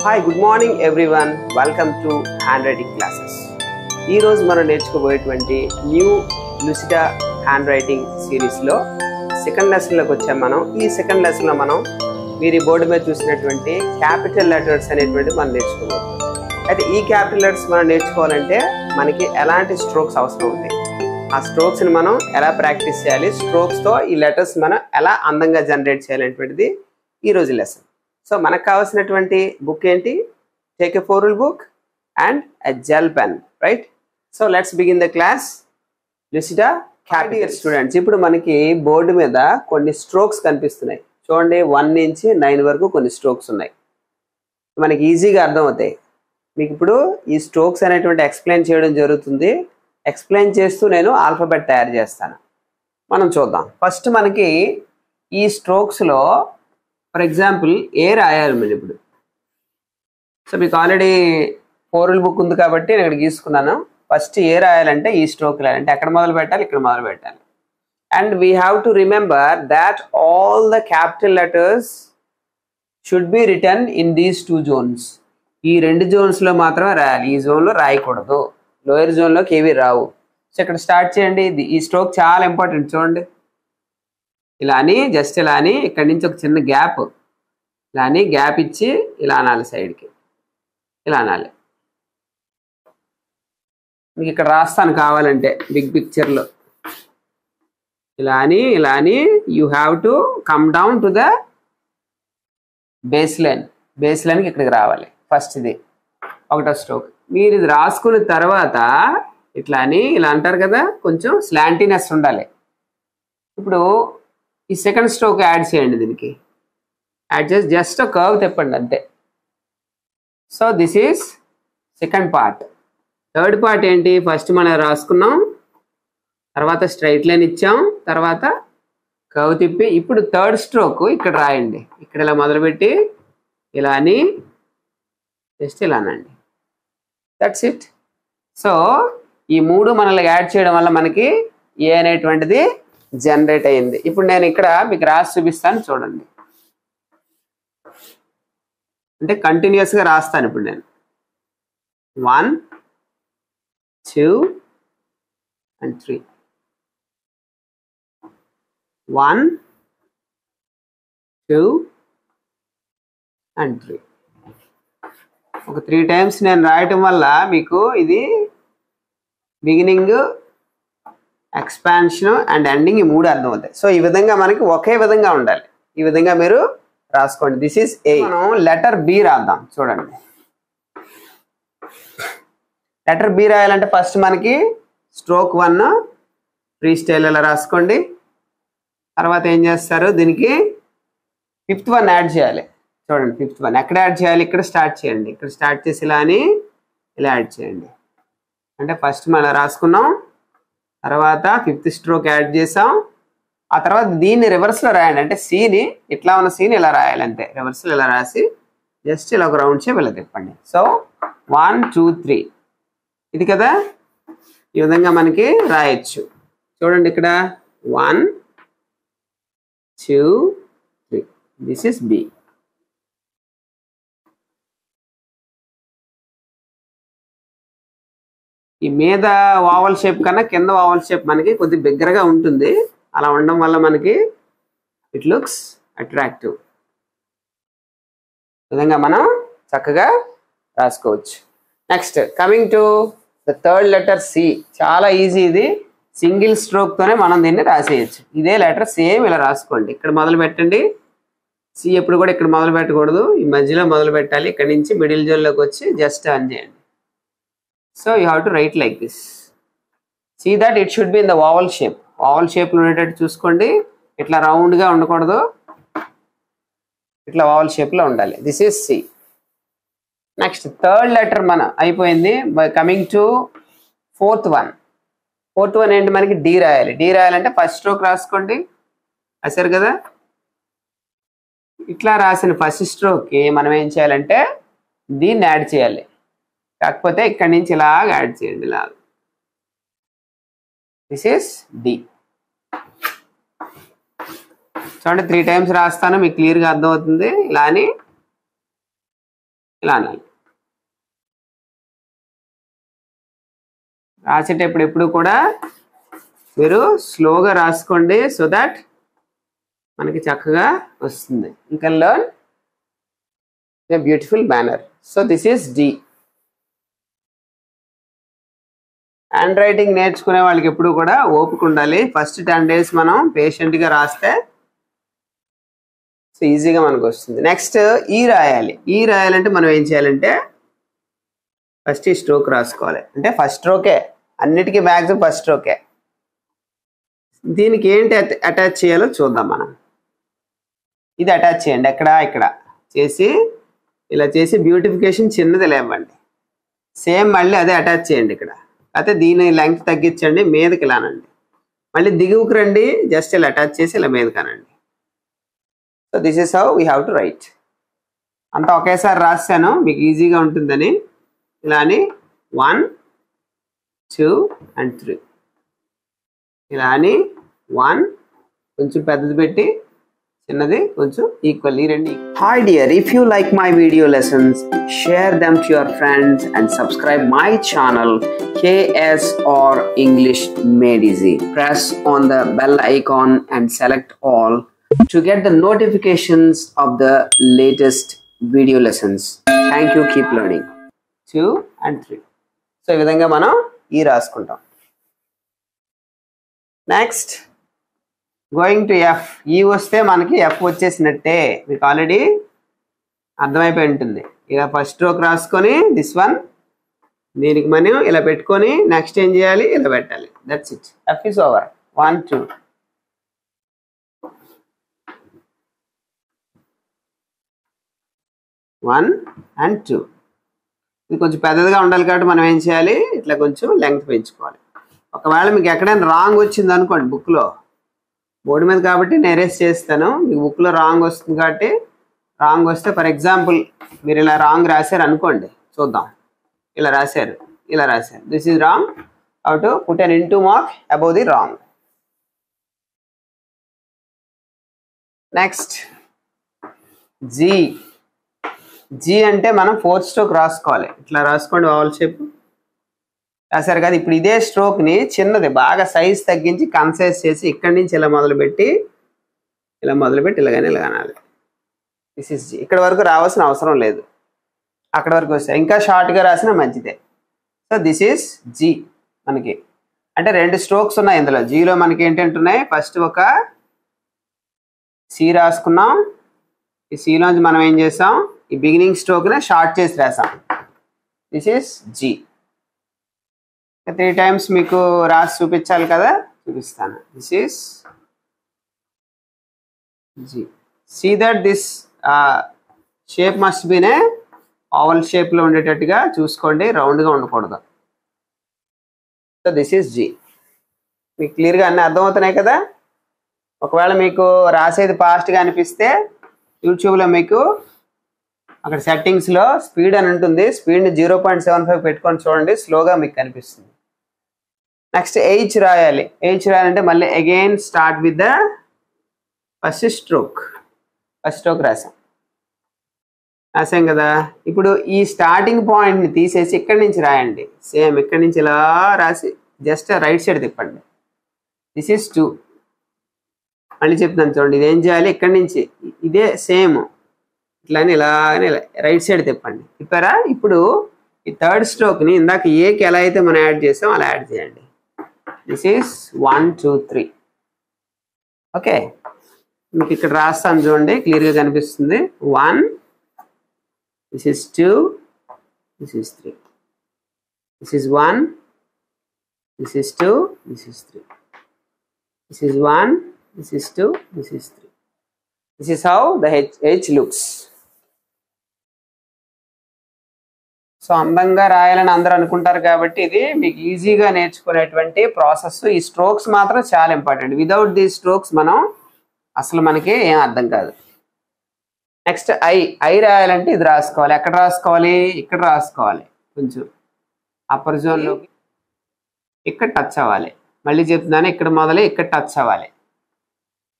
Hi, good morning everyone. Welcome to handwriting classes. ఈ రోజు మనం నేర్చుకోబోయేటువంటి న్యూ లుసిడా హ్యాండ్ రైటింగ్ సిరీస్ లో సెకండ్ లెసన్ లోకి వచ్చాం మనం. ఈ సెకండ్ లెసన్ లో మనం మీరు ఈ బోర్డు మీద చూసినటువంటి క్యాపిటల్ లెటర్స్ అనేటువంటి మనం నేర్చుకోబోతున్నాం. అయితే ఈ క్యాపిటల్ లెటర్స్ మనం నేర్చుకోవాలంటే మనకి ఎలాంటి స్ట్రోక్స్ అవసరం ఉంది, ఆ స్ట్రోక్స్ ని మనం ఎలా ప్రాక్టీస్ చేయాలి, స్ట్రోక్స్ తో ఈ లెటర్స్ మనం ఎలా అందంగా జనరేట్ చేయాలనేటువంటిది ఈ రోజు లెసన్. సో మనకు కావాల్సినటువంటి బుక్ ఏంటి? Take a four rule book and a gel pen, right? So let's begin the class. Lucida capital students, ఇప్పుడు మనకి బోర్డు మీద కొన్ని స్ట్రోక్స్ కనిపిస్తున్నాయి చూడండి. 1 నుంచి 9 వరకు కొన్ని స్ట్రోక్స్ ఉన్నాయి, మనకి ఈజీగా అర్థమవుతాయి. మీకు ఇప్పుడు ఈ స్ట్రోక్స్ అనేటువంటి ఎక్స్ప్లెయిన్ చేయడం జరుగుతుంది. ఎక్స్ప్లెయిన్ చేస్తూ నేను ఆల్ఫాబెట్ తయారు చేస్తాను. మనం చూద్దాం. ఫస్ట్ మనకి ఈ స్ట్రోక్స్లో ఫర్ ఎగ్జాంపుల్ ఏ రాయాలి మనం ఇప్పుడు. సో మీకు ఆల్రెడీ ఫోర్ బుక్ ఉంది కాబట్టి నేను ఇక్కడ గీసుకున్నాను. ఫస్ట్ ఏ రాయాలంటే ఈ స్ట్రోక్ రాయాలంటే ఎక్కడ మొదలు పెట్టాలి? ఇక్కడ మొదలు పెట్టాలి. And we have to remember that all the capital letters should be return in these 2 zones. ఈ 2 zonesలో మాత్రమే రాయాలి, ఈ జోన్లో రాయకూడదు. లోయర్ జోన్లోకి ఏవి రావు. సో ఇక్కడ స్టార్ట్ చేయండి. ఈ స్ట్రోక్ చాలా ఇంపార్టెంట్. చూడండి, ఇలా అని జస్ట్ ఇలా అని ఇక్కడి నుంచి ఒక చిన్న గ్యాప్, ఇలా అని గ్యాప్ ఇచ్చి ఇలా అనాలి, సైడ్కి ఇలా అనాలి. మీకు ఇక్కడ రాస్తాను కావాలంటే బిగ్ పిక్చర్లో. ఇలా అని you have to come down to the base line. Base లైన్కి ఇక్కడికి రావాలి. ఫస్ట్ ఇది ఒకటో స్ట్రోక్. మీరు ఇది రాసుకున్న తర్వాత ఇట్లా అని ఇలా అంటారు కదా, కొంచెం స్లాంటీనెస్ ఉండాలి. ఇప్పుడు ఈ సెకండ్ స్ట్రోక్ యాడ్ చేయండి. దీనికి యాడ్ చేసి జస్ట్ కర్వ్ తిప్పండి అంతే. So this is second part. Third part ఏంటి? ఫస్ట్ మనం రాసుకున్నాం, తర్వాత స్ట్రైట్ లైన్ ఇచ్చాం, తర్వాత కర్వ్ తిప్పి ఇప్పుడు థర్డ్ స్ట్రోక్ ఇక్కడ రాయండి. ఇక్కడ ఇలా మొదలుపెట్టి ఇలా అని జస్ట్ ఇలా అనండి. That's it. సో ఈ 3 మనల్ని యాడ్ చేయడం వల్ల మనకి ఏ అనేటువంటిది జనరేట్ అయింది. ఇప్పుడు నేను ఇక్కడ మీకు రాసి చూపిస్తాను చూడండి. అంటే కంటిన్యూస్గా రాస్తాను. ఇప్పుడు నేను 1 2 and 3 1 2 and 3 ఒక 3 times నేను రాయటం వల్ల మీకు ఇది బిగినింగ్, ఎక్స్పాన్షన్ అండ్ ఎండింగ్ ఈ 3 అర్థం అవుతాయి. సో ఈ విధంగా మనకి ఒకే విధంగా ఉండాలి. ఈ విధంగా మీరు రాసుకోండి. This is a. మనం లెటర్ బి రాద్దాం. చూడండి, లెటర్ బి రాయాలంటే ఫస్ట్ మనకి స్ట్రోక్ 1 ఫ్రీ స్టైల్ ఇలా రాసుకోండి. తర్వాత ఏం చేస్తారు? దీనికి 5th one యాడ్ చేయాలి. చూడండి, 5th one ఎక్కడ యాడ్ చేయాలి? ఇక్కడ స్టార్ట్ చేయండి. ఇక్కడ స్టార్ట్ చేసి ఇలా అని ఇలా యాడ్ చేయండి. అంటే ఫస్ట్ మనం రాసుకున్నాం, తర్వాత 5th స్ట్రోక్ యాడ్ చేసాం. ఆ తర్వాత దీన్ని రివర్స్లో రాయండి. అంటే సీని ఇట్లా ఉన్న సీని ఇలా రాయాలి అంతే. రివర్స్లో ఇలా రాసి జస్ట్ ఇలా ఒక రౌండ్ షేప్ ఇలా తిప్పండి. సో 1 2 3 ఇది కదా, ఈ విధంగా మనకి రాయొచ్చు. చూడండి, ఇక్కడ 1 2 3 దిస్ ఇస్ బి. ఈ మీద వావల్ షేప్ కన్నా కింద వావల్ షేప్ మనకి కొద్దిగా బిగ్గరగా ఉంటుంది. అలా ఉండడం వల్ల మనకి ఇట్ లుక్స్ అట్రాక్టివ్. విధంగా మనం చక్కగా రాసుకోవచ్చు. Next coming to the third letter C. చాలా ఈజీ. ఇది సింగిల్ స్ట్రోక్తోనే మనం దీన్ని రాసేయచ్చు. ఇదే లెటర్ సేమ్ ఇలా రాసుకోండి. ఇక్కడ మొదలు పెట్టండి. సి ఎప్పుడు కూడా ఇక్కడ మొదలు పెట్టకూడదు, ఈ మధ్యలో మొదలు పెట్టాలి. ఇక్కడ నుంచి మిడిల్ జోన్లోకి వచ్చి జస్ట్ ఆన్ చేయండి. So you have to write like this. See that it should be in the oval shape. Oval shape లో ఉండేటట్టు చూసుకోండి. ఇట్లా రౌండ్గా ఉండకూడదు, ఇట్లా ఓవల్ షేప్లో ఉండాలి. This is C. Next third letter మన అయిపోయింది. Coming to fourth one. Fourth one ఏంటి? మనకి డి రాయాలి. డి రాయాలంటే ఫస్ట్ స్ట్రోక్ రాసుకోండి. రాశారు కదా, ఇట్లా రాసిన ఫస్ట్ స్ట్రోక్కి మనం ఏం చేయాలంటే దీన్ని యాడ్ చేయాలి. కాకపోతే ఇక్కడి నుంచి ఇలాగ యాడ్ చేయండి. ఇలాగ దిస్ ఈస్ డి. చూడండి, 3 times రాస్తాను, మీకు క్లియర్గా అర్థమవుతుంది. ఇలా అని ఇలా అనాలి. రాసేటప్పుడు ఎప్పుడు కూడా మీరు స్లోగా రాసుకోండి, సో దట్ మనకి చక్కగా వస్తుంది. You can learn a beautiful manner. So this is D. Handwriting నేర్చుకునే వాళ్ళకి ఎప్పుడు కూడా ఓపిక ఉండాలి. ఫస్ట్ 10 days మనం పేషెంట్గా రాస్తే సో ఈజీగా మనకు వస్తుంది. నెక్స్ట్ ఈ రాయాలి. ఈ రాయాలంటే మనం ఏం చేయాలంటే ఫస్ట్ ఈ స్ట్రోక్ రాసుకోవాలి. అంటే ఫస్ట్ స్ట్రోకే, అన్నిటికీ మ్యాక్సిమం ఫస్ట్ స్ట్రోకే. దీనికి ఏంటి అటాచ్ చేయాలో చూద్దాం మనం. ఇది అటాచ్ చేయండి, ఎక్కడ ఇక్కడ చేసి ఇలా చేసి బ్యూటిఫికేషన్ చిన్నది లేవండి. సేమ్ మళ్ళీ అదే అటాచ్ చేయండి ఇక్కడ. అయితే దీని లెంగ్త్ తగ్గించండి, మీదకి ఇలానండి. మళ్ళీ దిగువకు రండి, జస్ట్ ఇలా అటాచ్ చేసి ఇలా మీదకి అనండి. So this is how we have to right. అంతా ఒకేసారి రాశాను మీకు ఈజీగా ఉంటుందని. ఇలా అని 1 2 and 3 ఇలా అని 1 కొంచెం పెద్దది పెట్టి చిన్నది కొంచెం ఈక్వల్. ఈ రెండు. Hi dear, if you like my video lessons, share them to your friends and subscribe my channel KSR English Made Easy. Press on the bell icon and select all to get the notifications of the latest video lessons. Thank you. Keep learning. 2 and 3. So ఈ విధంగా మనం ఈ రాసుకుంటాం. Next going to F. ఈ వస్తే మనకి F వచ్చేసినట్టే, మీకు already అర్థమైపోయి ఉంటుంది. ఇలా ఫస్ట్ స్ట్రోక్ రాసుకొని దిస్ వన్, దీనికి మనం ఇలా పెట్టుకొని నెక్స్ట్ ఏం చేయాలి, ఇలా పెట్టాలి. That's it. F is over. 1 2. 1 and 2. ఇది కొంచెం పెద్దదిగా ఉండాలి కాబట్టి మనం ఏం చేయాలి, ఇట్లా కొంచెం లెంగ్త్ పెంచుకోవాలి. ఒకవేళ మీకు ఎక్కడైనా రాంగ్ వచ్చింది అనుకోండి, బుక్లో బోర్డు మీద కాబట్టి నేను ఎరేస్ చేస్తాను. మీకు బుక్లో రాంగ్ వస్తుంది కాబట్టి, రాంగ్ వస్తే ఫర్ ఎగ్జాంపుల్ మీరు ఇలా రాంగ్ రాశారు అనుకోండి, చూద్దాం. ఇలా రాశారు, ఇలా రాశారు, this is wrong. How to put an into mark above the wrong. Next G. G అంటే మనం 4th స్ట్రోక్ రాసుకోవాలి. ఇట్లా రాసుకోండి, ఓవల్ షేప్ రాశారు కదా. ఇప్పుడు ఇదే స్ట్రోక్ని చిన్నది బాగా సైజ్ తగ్గించి కన్సైజ్ చేసి ఇక్కడి నుంచి ఇలా మొదలుపెట్టి ఇలాగని అనాలి. This is G. ఇక్కడ వరకు రావాల్సిన అవసరం లేదు, అక్కడ వరకు వస్తే ఇంకా షార్ట్గా రాసినా మంచిదే. So this is G. మనకి అంటే 2 స్ట్రోక్స్ ఉన్నాయి ఇందులో. జీలో మనకి ఏంటంటున్నాయి, ఫస్ట్ ఒక సి రాసుకున్నాం. ఈ సిలోంచి మనం ఏం చేసాం, ఈ బిగినింగ్ స్ట్రోక్ని షార్ట్ చేసి రాసాం. This is G. 3 times మీకు రాసి చూపించాలి కదా, చూపిస్తాను. This is G. See that this shape must be in oval షేప్లో ఉండేటట్టుగా చూసుకోండి, రౌండ్గా ఉండకూడదు. So this is G. మీకు క్లియర్గా అన్నీ అర్థమవుతున్నాయి కదా. ఒకవేళ మీకు రాసేది ఫాస్ట్గా అనిపిస్తే యూట్యూబ్లో మీకు అక్కడ సెట్టింగ్స్లో స్పీడ్ అని ఉంటుంది, స్పీడ్ని 0.75 పెట్టుకొని చూడండి, స్లోగా మీకు కనిపిస్తుంది. నెక్స్ట్ హెచ్ రాయాలి. హెచ్ రాయాలంటే మళ్ళీ again start with the first stroke. First stroke రాసాం కదా. ఇప్పుడు ఈ స్టార్టింగ్ పాయింట్ని తీసేసి ఇక్కడి నుంచి రాయండి. సేమ్ ఇక్కడి నుంచి ఇలా రాసి జస్ట్ రైట్ సైడ్ తిప్పండి. This is 2. మళ్ళీ చెప్తాను చూడండి, ఇదేం చేయాలి, ఇక్కడి నుంచి ఇదే సేమ్ ఇట్లానే ఇలాగనే రైట్ సైడ్ తిప్పండి. తిప్పారా. ఇప్పుడు ఈ 3rd స్ట్రోక్ని ఇందాక ఏకి ఎలా అయితే మనం యాడ్ చేసాం అలా యాడ్ చేయండి. This is 1 2 3. ఓకే, మీకు ఇక్కడ రాస్తాను చూడండి, క్లియర్గా కనిపిస్తుంది. 1, this is 2, this is 3, this is 1, this is 2, this is 3, this is 1, this is 2, this is 3. This is how the H looks. So అందంగా రాయాలని అందరూ అనుకుంటారు కాబట్టి ఇది మీకు ఈజీగా నేర్చుకునేటువంటి ప్రాసెస్. ఈ స్ట్రోక్స్ మాత్రం చాలా ఇంపార్టెంట్. వితౌట్ దీస్ స్ట్రోక్స్ అసలు మనకి ఏం అర్థం కాదు. నెక్స్ట్ ఐ రాయాలంటే ఇది రాసుకోవాలి. ఎక్కడ రాసుకోవాలి, ఇక్కడ రాసుకోవాలి. కొంచెం అప్పర్ జోన్లోకి ఇక్కడ టచ్ అవ్వాలి. మళ్ళీ చెప్తున్నాను, ఇక్కడ మొదలై ఇక్కడ టచ్ అవ్వాలి,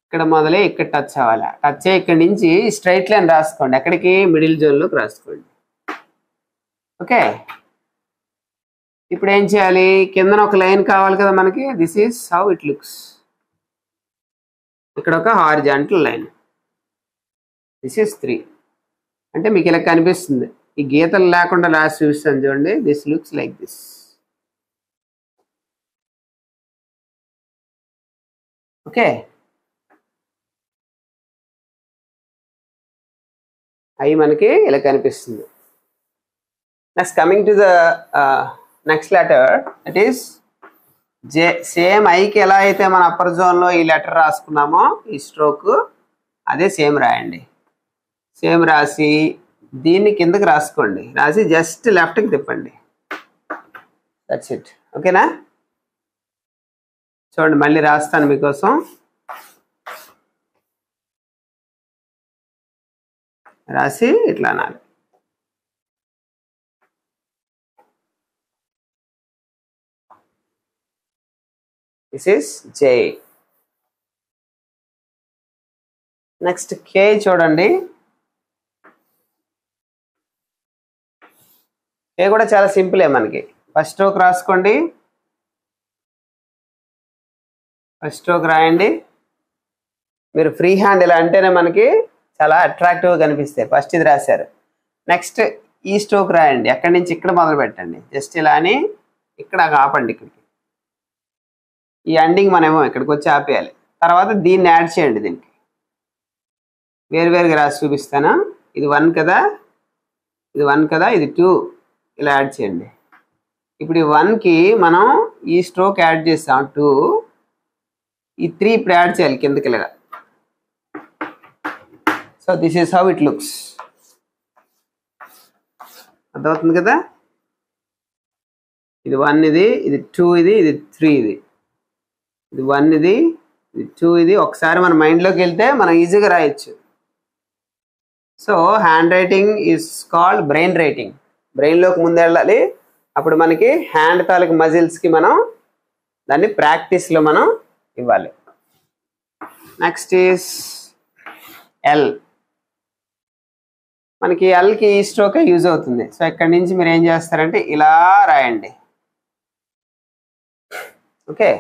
ఇక్కడ మొదలై ఇక్కడ టచ్ అవ్వాలి. టచ్ అయ్యి ఇక్కడి నుంచి స్ట్రైట్ లైన్ రాసుకోండి. ఎక్కడికి, మిడిల్ జోన్లోకి రాసుకోండి. ఓకే, ఇప్పుడు ఏం చేయాలి? కిందన ఒక లైన్ కావాలి కదా మనకి. This is how it looks. ఇక్కడ ఒక హారిజాంటల్ లైన్. This is 3. అంటే మీకు ఇలా కనిపిస్తుంది. ఈ గీతలు లేకుండా రాసి చూపిస్తాను చూడండి. This looks like this. Okay, అవి మనకి ఇలా కనిపిస్తుంది. Next coming to the next letter, it is J. Same ఐకి ఎలా అయితే మన అప్పర్ జోన్లో ఈ లెటర్ రాసుకున్నామో ఈ స్ట్రోక్, అదే సేమ్ రాయండి. సేమ్ రాసి దీన్ని కిందకి రాసుకోండి. రాసి జస్ట్ లెఫ్ట్కి తిప్పండి. That's it. ఓకేనా? చూడండి, మళ్ళీ రాస్తాను మీకోసం. రాసి ఇట్లా అనాలి. This is J. నెక్స్ట్ కే చూడండి. కే కూడా చాలా సింపులే మనకి. ఫస్ట్ స్ట్రోక్ రాసుకోండి. ఫస్ట్ స్ట్రోక్ రాయండి. మీరు ఫ్రీ హ్యాండ్ ఇలా అంటేనే మనకి చాలా అట్రాక్టివ్గా కనిపిస్తాయి. ఫస్ట్ ఇది రాశారు. నెక్స్ట్ ఈ స్ట్రోక్ రాయండి. ఎక్కడి నుంచి ఇక్కడ మొదలు పెట్టండి. జస్ట్ ఇలా అని ఇక్కడ ఆపండి. ఇక్కడికి ఈ ఎండింగ్ మనమేమో ఇక్కడికి వచ్చి ఆపేయాలి. తర్వాత దీన్ని యాడ్ చేయండి. దీనికి వేరువేరుగా రాసి చూపిస్తాను. ఇది 1 కదా, ఇది 1 కదా, ఇది 2. ఇలా యాడ్ చేయండి. ఇప్పుడు ఈ 1కి మనం ఈ స్ట్రోక్ యాడ్ చేస్తాం 2. ఈ 3 ఇప్పుడు యాడ్ చేయాలి కిందకి ఇలాగా. So this is how it looks. అర్థమవుతుంది కదా? ఇది 1, ఇది 2, ఇది 3, ఇది 1, ఇది 2, ఇది. ఒకసారి మన మైండ్లోకి వెళ్తే మనం ఈజీగా రాయొచ్చు. So handwriting is called brain writing. బ్రెయిన్లోకి ముందు వెళ్ళాలి. అప్పుడు మనకి హ్యాండ్ తాలూకు మజిల్స్కి మనం దాన్ని ప్రాక్టీస్లో మనం ఇవ్వాలి. Next is L. మనకి ఎల్కి ఈ స్ట్రోకే యూజ్ అవుతుంది. సో ఇక్కడి నుంచి మీరు ఏం చేస్తారంటే ఇలా రాయండి. ఓకే,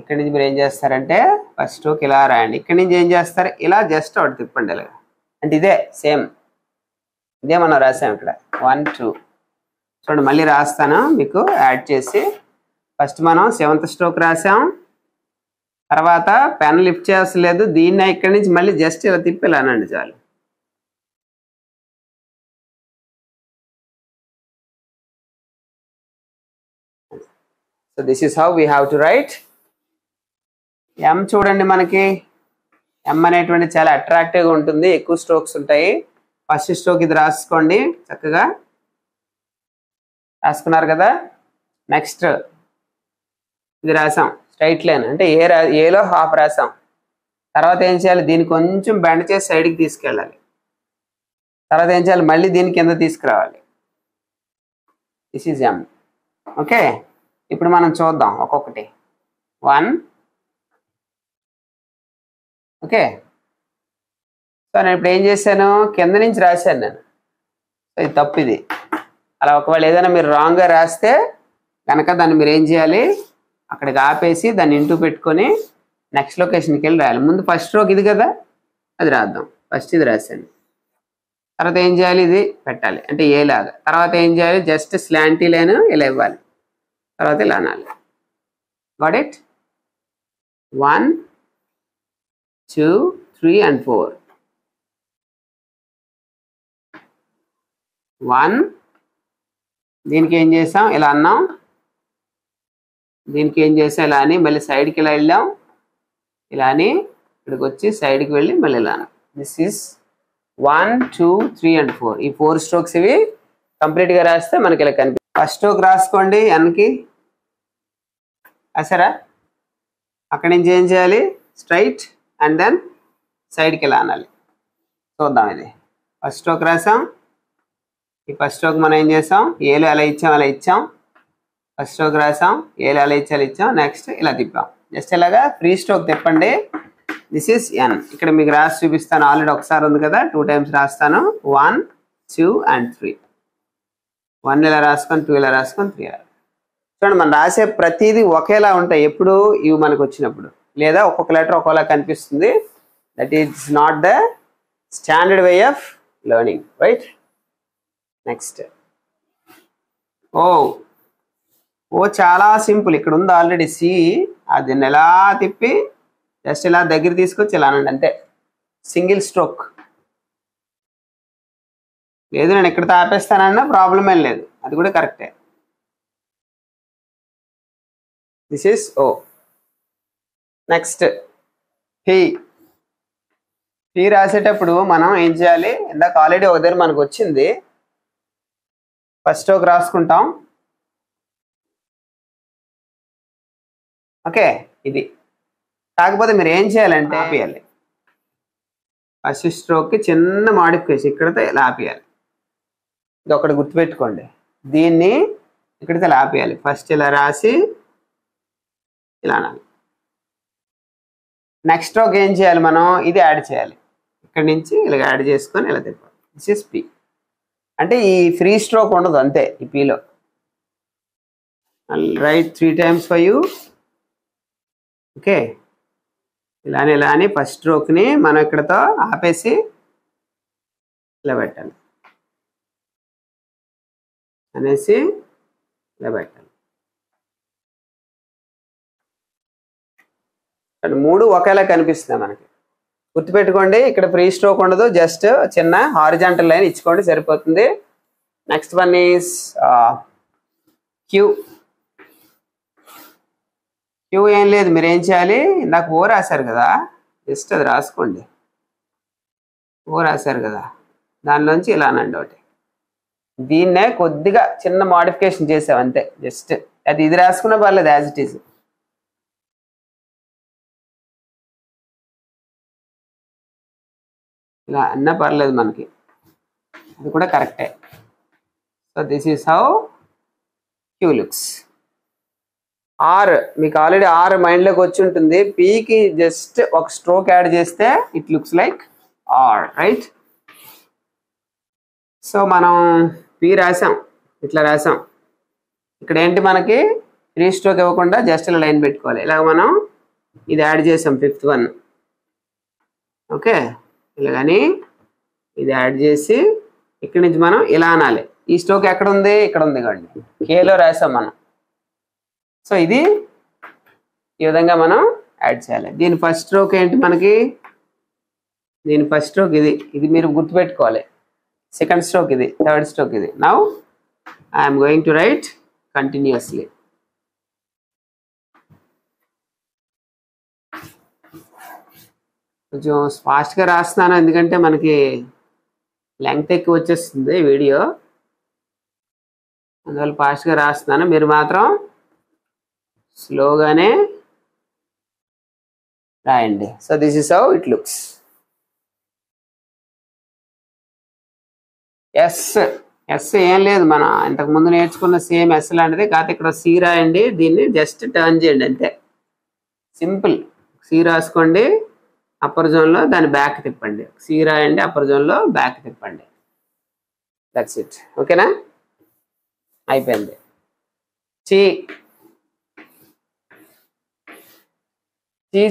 ఇక్కడి నుంచి మీరు ఏం చేస్తారంటే ఫస్ట్ స్ట్రోక్ ఇలా రాయండి. ఇక్కడి నుంచి ఏం చేస్తారు? ఇలా జస్ట్ ఒకటి తిప్పండి ఇలా. అంటే ఇదే సేమ్, ఇదే మనం రాసాం ఇక్కడ 1, 2. చూడండి, మళ్ళీ రాస్తాను మీకు యాడ్ చేసి. ఫస్ట్ మనం 7th స్ట్రోక్ రాసాం. తర్వాత పెన్ లిఫ్ట్ చేయాల్సి లేదు. దీన్ని ఇక్కడి నుంచి మళ్ళీ జస్ట్ ఇలా తిప్పి ఇలా అనండి చాలు. So this is how we have to write. M చూడండి, మనకి ఎం అనేటువంటి చాలా అట్రాక్టివ్గా ఉంటుంది. ఎక్కువ స్ట్రోక్స్ ఉంటాయి. ఫస్ట్ స్ట్రోక్ ఇది రాసుకోండి చక్కగా. రాసుకున్నారు కదా? నెక్స్ట్ ఇది రాసాం స్ట్రైట్ లైన్. అంటే ఏలో హాఫ్ రాసాం. తర్వాత ఏం చేయాలి? దీన్ని కొంచెం బెండ్ చేసి సైడ్కి తీసుకెళ్ళాలి. తర్వాత ఏం చేయాలి? మళ్ళీ దీని కింద తీసుకురావాలి. This is M. ఓకే, ఇప్పుడు మనం చూద్దాం ఒక్కొక్కటి. 1. ఓకే, సో నేను ఇప్పుడు ఏం చేశాను? కింద నుంచి రాశాను నేను. సో ఇది తప్పు. ఇది అలా ఒకవేళ ఏదైనా మీరు రాంగ్గా రాస్తే కనుక దాన్ని మీరు ఏం చేయాలి? అక్కడికి ఆపేసి దాన్ని ఇంటూ పెట్టుకొని నెక్స్ట్ లొకేషన్కి వెళ్ళి రాయాలి. ముందు ఫస్ట్ స్ట్రోక్ ఇది కదా, అది రాద్దాం. ఫస్ట్ ఇది రాశాను. తర్వాత ఏం చేయాలి? ఇది పెట్టాలి, అంటే ఏలాగా. తర్వాత ఏం చేయాలి? జస్ట్ స్లాంటీ లైన్ ఇలా ఇవ్వాలి. తర్వాత ఇలా అనాలి. Got it? 1, 2, 3 and 4. 1. దీనికి ఏం చేసాం? ఇలా అన్నాం. దీనికి ఏం చేసాం? ఇలా అని మళ్ళీ సైడ్కి ఇలా వెళ్ళాం. ఇలా అని ఇక్కడికి వచ్చి సైడ్కి వెళ్ళి మళ్ళీ ఇలా అన్నాం. This is 1, 2, 3 and 4. ఈ 4 స్ట్రోక్స్ ఇవి కంప్లీట్గా రాస్తే మనకి ఇలా కనిపిస్తుంది. ఫస్ట్ స్ట్రోక్ రాసుకోండి ఎన్కి. రాసారా? అక్కడి నుంచి ఏం చేయాలి? స్ట్రైట్ అండ్ దెన్ సైడ్కి ఇలా అనాలి. చూద్దాం. ఇది ఫస్ట్ స్ట్రోక్ రాసాం. ఈ ఫస్ట్ స్ట్రోక్ మనం ఏం చేసాం? ఏలో ఎలా ఇచ్చాం అలా ఇచ్చాం. ఫస్ట్ స్ట్రోక్ రాసాం. ఏలో ఎలా ఇచ్చి అలా ఇచ్చాం. నెక్స్ట్ ఇలా తిప్పాం. జస్ట్ ఇలాగా ఫ్రీ స్ట్రోక్ తిప్పండి. దిస్ ఈస్ ఎన్. ఇక్కడ మీకు రాసి చూపిస్తాను. ఆల్రెడీ ఒకసారి ఉంది కదా, 2 times రాస్తాను. 1, 2 and 3. 1 ఇలా రాసుకొని 2 ఇలా రాసుకొని 3 ఇలా. చూడండి మనం రాసే ప్రతిదీ ఒకేలా ఉంటాయి ఎప్పుడు ఇవి మనకు వచ్చినప్పుడు, లేదా ఒక్కొక్క లెటర్ ఒక్కోలా కనిపిస్తుంది. That is not the standard way of learning, right? Next O చాలా సింపుల్. ఇక్కడ ఉంది ఆల్రెడీ సి. అది ఎలా తిప్పి జస్ట్ ఇలా దగ్గర తీసుకొచ్చి ఇలా అనండి అంతే, సింగిల్ స్ట్రోక్. లేదు నేను ఇక్కడ ఆపేస్తానన్నా ప్రాబ్లం ఏం లేదు, అది కూడా కరెక్టే. This is O. Next P రాసేటప్పుడు మనం ఏం చేయాలి? ఇందాక ఆల్రెడీ ఒక దగ్గర మనకు వచ్చింది. ఫస్ట్ స్ట్రోక్ రాసుకుంటాం. ఓకే, ఇది. కాకపోతే మీరు ఏం చేయాలంటే ఆపేయాలి. ఫస్ట్ స్ట్రోక్కి చిన్న మాడిఫికేషన్, ఇక్కడితో ఇలా ఆపేయాలి. ఇది ఒకటి గుర్తుపెట్టుకోండి. దీన్ని ఇక్కడితో ఇలా ఆపేయాలి. ఫస్ట్ ఇలా రాసి ఇలా అనాలి. నెక్స్ట్ స్ట్రోక్ ఏం చేయాలి? మనం ఇది యాడ్ చేయాలి. ఇక్కడి నుంచి ఇలా యాడ్ చేసుకొని ఇలా తిప్పాలి. This is P. అంటే ఈ ఫ్రీ స్ట్రోక్ ఉండదు అంతే ఈ పిలో. Write 3 times for you. Okay, ఇలా అని ఫస్ట్ స్ట్రోక్ని మనం ఇక్కడతో ఆపేసి ఇలా పెట్టాలి అనేసి ఇలా పెట్టాలి. అంటే 3 ఒకేలా కనిపిస్తుంది మనకి. గుర్తుపెట్టుకోండి, ఇక్కడ ఫ్రీ స్ట్రోక్ ఉండదు, జస్ట్ చిన్న హారిజాంటల్ లైన్ ఇచ్చుకోండి సరిపోతుంది. Next one is Q. Q ఏం లేదు, మీరు ఏం చేయాలి? ఇందాక ఓ రాశారు కదా, జస్ట్ అది రాసుకోండి. ఓ రాశారు కదా, దానిలోంచి ఇలా అనండి ఒకటి. దీన్నే కొద్దిగా చిన్న మాడిఫికేషన్ చేసాం అంతే, జస్ట్ అది ఇది రాసుకున్నా పర్లేదు, యాజ్ ఇట్ ఈజ్. ఇలా అన్నా పర్లేదు మనకి, అది కూడా కరెక్టే. So this is how Q looks. R మీకు ఆల్రెడీ ఆర్ మైండ్లోకి వచ్చి ఉంటుంది. పీకి జస్ట్ ఒక స్ట్రోక్ యాడ్ చేస్తే it looks like R, right? So మనం పి రాసాం, ఇట్లా రాసాం. ఇక్కడ ఏంటి మనకి ఫ్రీ స్ట్రోక్ ఇవ్వకుండా జస్ట్ ఇలా లైన్ పెట్టుకోవాలి. ఇలాగ మనం ఇది యాడ్ చేసాం 5th one. ఓకే, ఇలాగని ఇది యాడ్ చేసి ఇక్కడి నుంచి మనం ఇలా అనాలి. ఈ స్ట్రోక్ ఎక్కడ ఉంది? ఇక్కడ ఉంది కండి, కేలో రాసాం మనం. సో ఇది ఈ విధంగా మనం యాడ్ చేయాలి. దీని ఫస్ట్ స్ట్రోక్ ఏంటి మనకి? దీని ఫస్ట్ స్ట్రోక్ ఇది మీరు గుర్తుపెట్టుకోవాలి. సెకండ్ స్ట్రోక్ ఇది, థర్డ్ స్ట్రోక్ ఇది. Now I'm going to right continuously. కొంచెం ఫాస్ట్గా రాస్తున్నాను ఎందుకంటే మనకి లెంగ్త్ ఎక్కువ వచ్చేస్తుంది వీడియో, అందువల్ల ఫాస్ట్గా రాస్తున్నాను. మీరు మాత్రం స్లోగానే రాయండి. So this is how it looks. S ఏం లేదు, మనం ఇంతకుముందు నేర్చుకున్న సేమ్ ఎస్ లాంటిది, కాకపోతే ఇక్కడ సి రాయండి. దీన్ని జస్ట్ టర్న్ చేయండి అంతే, సింపుల్. సి రాసుకోండి, అప్పర్ జోన్లో దాన్ని బ్యాక్ తిప్పండి. సి రాయండి, అప్పర్ జోన్లో బ్యాక్ తిప్పండి. That's it. ఓకేనా? అయిపోయింది. చి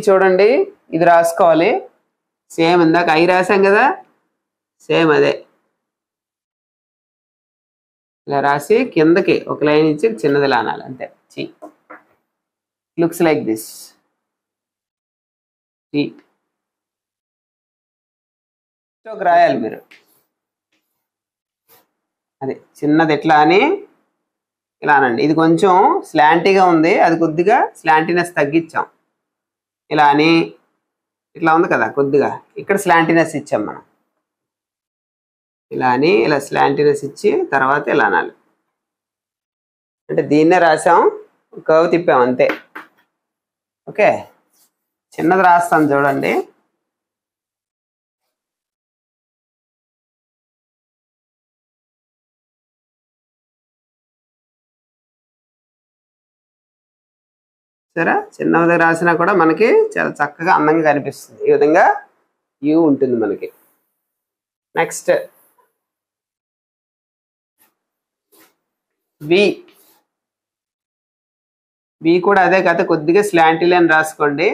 చూడండి, ఇది రాసుకోవాలి. సేమ్ ఇందాక ఐ రాసాం కదా, సేమ్ అదే. ఇలా రాసి కిందకి ఒక లైన్ ఇచ్చి చిన్నది లానాలి అంతే. చి లుక్స్ లైక్ దిస్. చి రాయాలి మీరు, అదే చిన్నది ఎట్లా అని ఇలా అనండి. ఇది కొంచెం స్లాంటీగా ఉంది, అది కొద్దిగా స్లాంటీనెస్ తగ్గించాం. ఇలా అని ఇట్లా ఉంది కదా, కొద్దిగా ఇక్కడ స్లాంటీనెస్ ఇచ్చాం మనం. ఇలా అని ఇలా స్లాంటీనెస్ ఇచ్చి తర్వాత ఇలా అనాలి. అంటే దీన్నే రాసాం, కర్వ్ తిప్పాం అంతే. ఓకే, చిన్నది రాస్తాను చూడండి. సరే, చిన్నది రాసినా కూడా మనకి చాలా చక్కగా అందంగా కనిపిస్తుంది. ఈ విధంగా యూ ఉంటుంది మనకి. నెక్స్ట్ వి వి కూడా అదే కథ, కొద్దిగా స్లాంటీ లైన్ రాసుకోండి,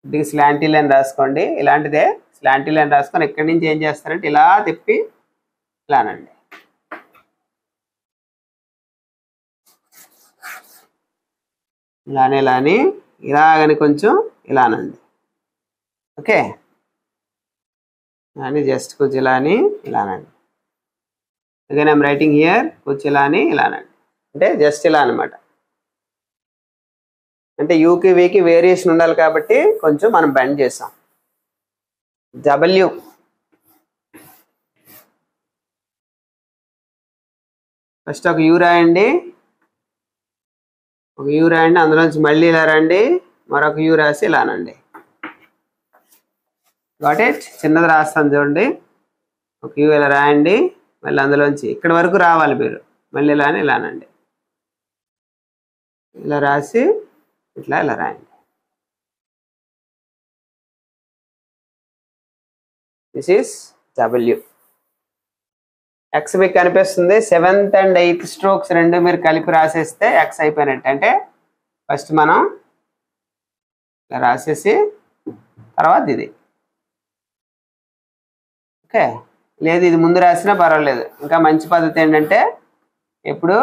కొద్దిగా స్లాంటీ లైన్ రాసుకోండి, ఇలాంటిదే స్లాంటీ లైన్ రాసుకొని ఎక్కడి నుంచి ఏం చేస్తారంటే ఇలా తిప్పి ఇలానండి, ఇలానే ఇలాగని కొంచెం ఇలానండి. ఓకే, అని జస్ట్ కొంచెం ఇలానండి. అగైన్ ఐమ్ రైటింగ్ హియర్ కొంచెం ఇలానండి, అంటే జస్ట్ ఇలా అనమాట. అంటే యూకి వికి వేరియేషన్ ఉండాలి కాబట్టి కొంచెం మనం బెండ్ చేసాం. డబ్ల్యూ ఫస్ట్ ఒక యూ రాయండి, ఒక యూ రాయండి, అందులోంచి మళ్ళీ ఇలా రండి, మరొక యూ రాసి ఇలానండి. Got it? చిన్నది రాస్తాను చూడండి, ఒక యూ ఇలా రాయండి, మళ్ళీ అందులోంచి ఇక్కడి వరకు రావాలి మీరు, మళ్ళీ ఇలానండి, ఇలా రాసి ఇలా రాయండి. This is W. ఎక్స్ మీకు కనిపిస్తుంది. 7th and 8th స్ట్రోక్స్ రెండు మీరు కలిపి రాసేస్తే ఎక్స్ అయిపోయినట్టు. అంటే ఫస్ట్ మనం ఇలా రాసేసి తర్వాత ఇది. ఓకే, లేదు ఇది ముందు రాసినా పర్వాలేదు. ఇంకా మంచి పద్ధతి ఏంటంటే ఎప్పుడు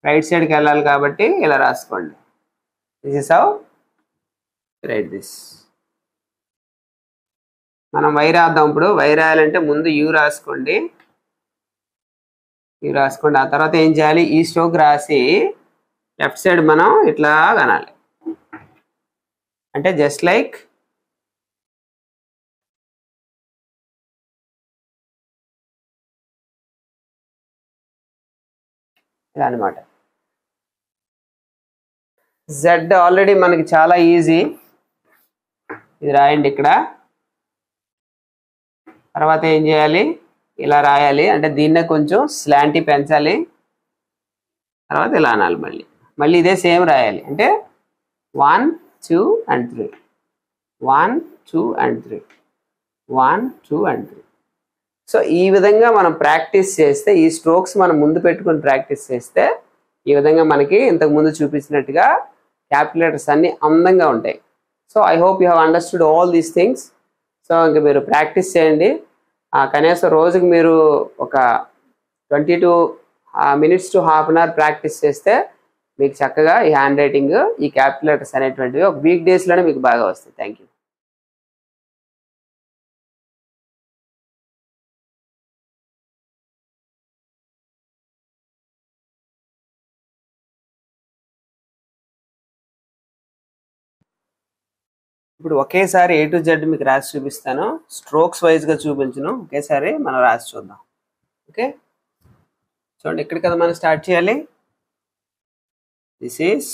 రైట్ సైడ్కి వెళ్ళాలి కాబట్టి ఇలా రాసుకోండి. This is how right this. మనం వై రాద్దాం. ఇప్పుడు వై రాయాలంటే ముందు యూ రాసుకోండి, యూ రాసుకోండి. ఆ తర్వాత ఏం చేయాలి, ఈ స్ట్రోక్ రాసి లెఫ్ట్ సైడ్ మనం ఇట్లా కనాలి. అంటే జస్ట్ లైక్ ఇలా అనమాట. జెడ్ ఆల్రెడీ మనకి చాలా ఈజీ, ఇది రాయండి ఇక్కడ. తర్వాత ఏం చేయాలి, ఇలా రాయాలి, అంటే దీన్నే కొంచెం స్లాంటీ పెంచాలి. తర్వాత ఇలా అనాలి, మళ్ళీ ఇదే సేమ్ రాయాలి. అంటే 1 2 and 3, 1 2 and 3, 1 2 and 3. సో ఈ విధంగా మనం ప్రాక్టీస్ చేస్తే, ఈ స్ట్రోక్స్ మనం ముందు పెట్టుకుని ప్రాక్టీస్ చేస్తే ఈ విధంగా మనకి ఇంతకు ముందు చూపించినట్టుగా క్యాపిటల్ అన్ని అందంగా ఉంటాయి. So I hope you have understood all these things. So ఇంకా మీరు ప్రాక్టీస్ చేయండి. కనీసం రోజుకి మీరు ఒక 22 minutes to half an hour practice చేస్తే మీకు చక్కగా ఈ హ్యాండ్ రైటింగ్, ఈ క్యాపిటల్ లెటర్స్ అనేటువంటివి ఒక వీక్ డేస్లోనే మీకు బాగా వస్తాయి. Thank you. ఇప్పుడు ఒకేసారి A to Z మీకు రాసి చూపిస్తాను, స్ట్రోక్స్ వైజ్గా చూపించను, ఒకేసారి మనం రాసి చూద్దాం. ఓకే, చూడండి ఇక్కడ కదా మనం స్టార్ట్ చేయాలి. This is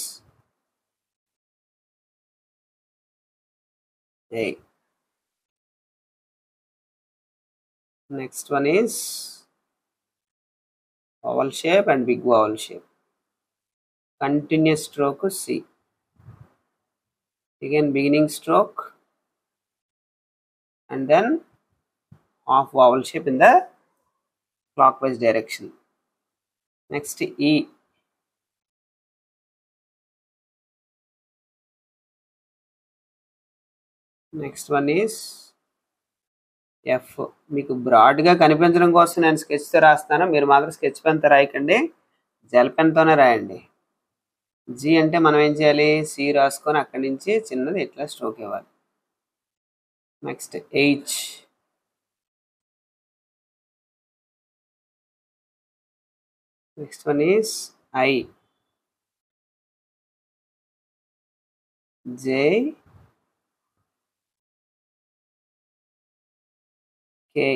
A. Next one is vowel shape and big vowel shape. Continuous stroke C. Again beginning stroke and then half vowel shape in the clockwise direction. Next E. Next one is F. మీకు బ్రాడ్గా కనిపించడం కోసం నేను స్కెచ్తో రాస్తాను, మీరు మాత్రం sketch పెన్తో రాయకండి, gel పెన్తోనే రాయండి. G అంటే మనం ఏం చేయాలి, సి రాసుకొని అక్కడి నుంచి చిన్నది ఇట్లా స్ట్రోక్ ఇవ్వాలి. Next H. Next one is I. J, K.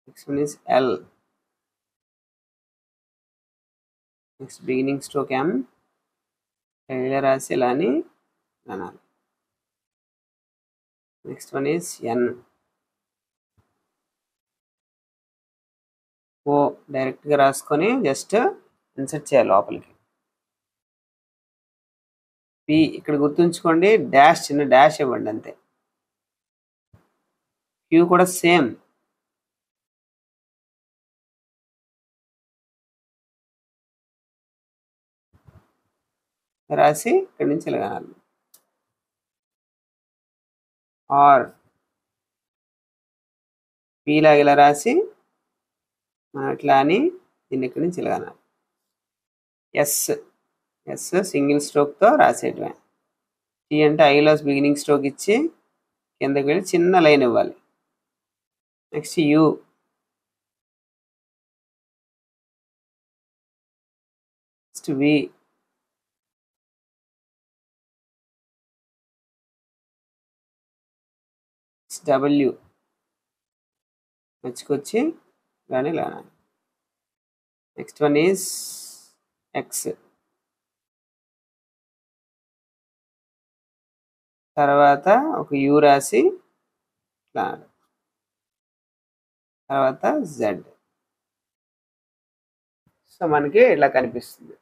Next one is L. Next beginning stroke M, ఇలా రాసి ఇలా అని అనాలి. Next one is N. O డైరెక్ట్గా రాసుకొని జస్ట్ ఇన్సర్ట్ చేయాలి లోపలికి. పి ఇక్కడ గుర్తుంచుకోండి, డాష్ చిన్న డాష్ ఇవ్వండి అంతే. క్యూ కూడా సేమ్. రాసి ఇక్కడి నుంచి ఇలా అనాలి. ఆర్ పీలాగా ఇలా రాసి మనం ఇట్లా అని దీన్ని ఇక్కడి నుంచి ఇలా అనాలి. ఎస్ సింగిల్ స్ట్రోక్తో రాసేయటమే. టీ అంటే ఐలో బిగినింగ్ స్ట్రోక్ ఇచ్చి కిందకి వెళ్ళి చిన్న లైన్ ఇవ్వాలి. Next U, next V, W వచ్చుకొచ్చి కానీ ఇలా అనాలి. నెక్స్ట్ వన్ ఈజ్ ఎక్స్, తర్వాత ఒక యూ రాసి ఇట్లా అనాలి. తర్వాత జెడ్. సో మనకి ఇట్లా కనిపిస్తుంది.